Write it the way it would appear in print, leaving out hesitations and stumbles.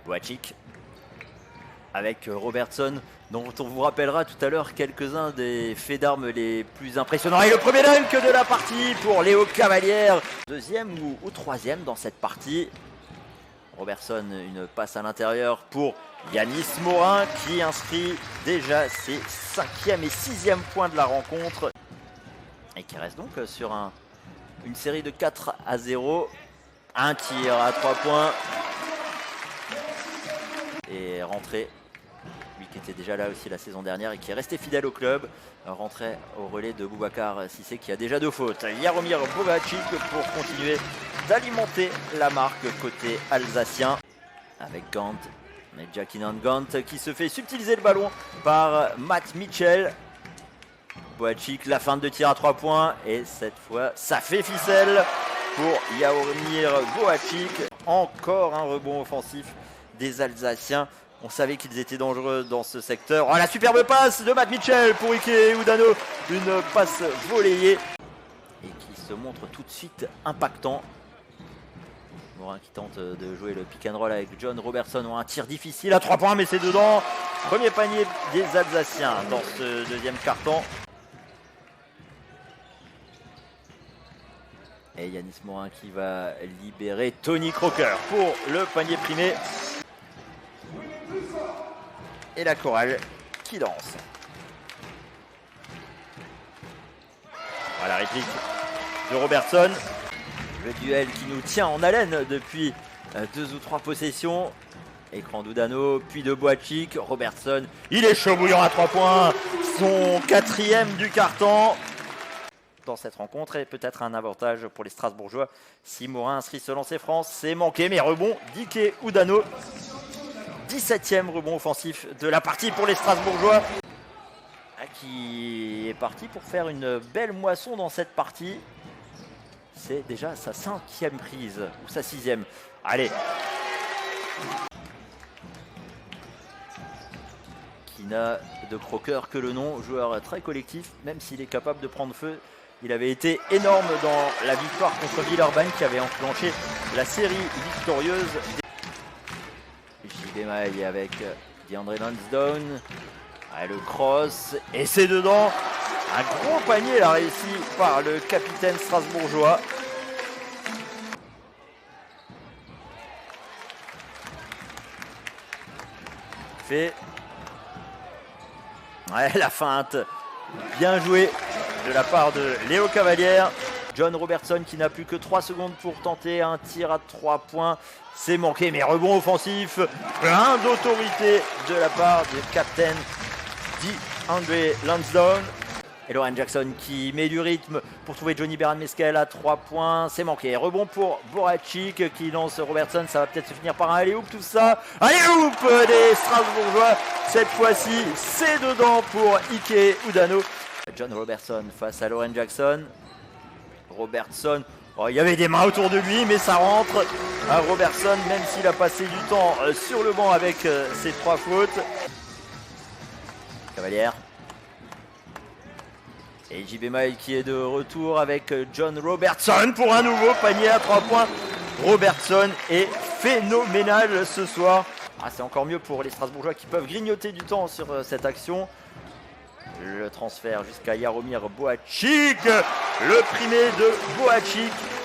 Boacic avec Robertson, dont on vous rappellera tout à l'heure quelques-uns des faits d'armes les plus impressionnants. Et le premier dunk de la partie pour Léo Cavalière. Deuxième ou troisième dans cette partie. Robertson, une passe à l'intérieur pour Yanis Morin qui inscrit déjà ses 5e et 6e points de la rencontre. Et qui reste donc sur une série de 4-0. Un tir à 3 points. Et rentré, lui qui était déjà là aussi la saison dernière et qui est resté fidèle au club, rentré au relais de Boubacar Sissé qui a déjà 2 fautes. Jaromir Boacic pour continuer d'alimenter la marque côté alsacien avec Gant, mais Jackinan Gant qui se fait subtiliser le ballon par Matt Mitchell. Boacic, la feinte de tir à 3 points et cette fois ça fait ficelle pour Jaromir Boacic. Encore un rebond offensif des Alsaciens. On savait qu'ils étaient dangereux dans ce secteur. Oh, la superbe passe de Matt Mitchell pour Ike Udano. Une passe volleyée et qui se montre tout de suite impactant. Morin qui tente de jouer le pick and roll avec John Robertson. Un tir difficile à 3 points, mais c'est dedans. Premier panier des Alsaciens dans ce deuxième quart-temps. Et Yanis Morin qui va libérer Tony Crocker pour le panier primé. Et la chorale qui danse. Voilà, réplique de Robertson. Le duel qui nous tient en haleine depuis 2 ou 3 possessions. Écran d'Udano, puis de Boacic. Robertson, il est chaud bouillant à 3 points. Son 4e du carton dans cette rencontre et peut-être un avantage pour les Strasbourgeois. Si Morin inscrit ce lancer France, c'est manqué, mais rebond d'Ike Udano. 17e rebond offensif de la partie pour les Strasbourgeois qui est parti pour faire une belle moisson dans cette partie. C'est déjà sa 5e prise ou sa 6e. Allez. Qui n'a de croqueur que le nom, joueur très collectif, même s'il est capable de prendre feu. Il avait été énorme dans la victoire contre Villeurbanne qui avait enclenché la série victorieuse. JB Maille avec DeAndre Lansdowne. Le cross et c'est dedans. Un gros panier là réussi par le capitaine strasbourgeois. Fait. La feinte. Bien joué de la part de Léo Cavalière. John Robertson qui n'a plus que 3 secondes pour tenter un tir à 3 points. C'est manqué, mais rebond offensif. Plein d'autorité de la part du capitaine DeAndre Lansdowne. Et Lauren Jackson qui met du rythme pour trouver Johnny Beran-Meskel à 3 points. C'est manqué. Rebond pour Boacic qui lance Robertson. Ça va peut-être se finir par un alley-oop tout ça. Alley-oop des Strasbourgeois. Cette fois-ci, c'est dedans pour Ike Udano. John Robertson face à Lauren Jackson. Robertson, il y avait des mains autour de lui, mais ça rentre. Robertson, même s'il a passé du temps sur le banc avec ses 3 fautes. Cavalière. Et JB Maille qui est de retour avec John Robertson pour un nouveau panier à 3 points. Robertson est phénoménal ce soir. C'est encore mieux pour les Strasbourgeois qui peuvent grignoter du temps sur cette action. Le transfert jusqu'à Jaromir Boacic. Le primé de Boacic.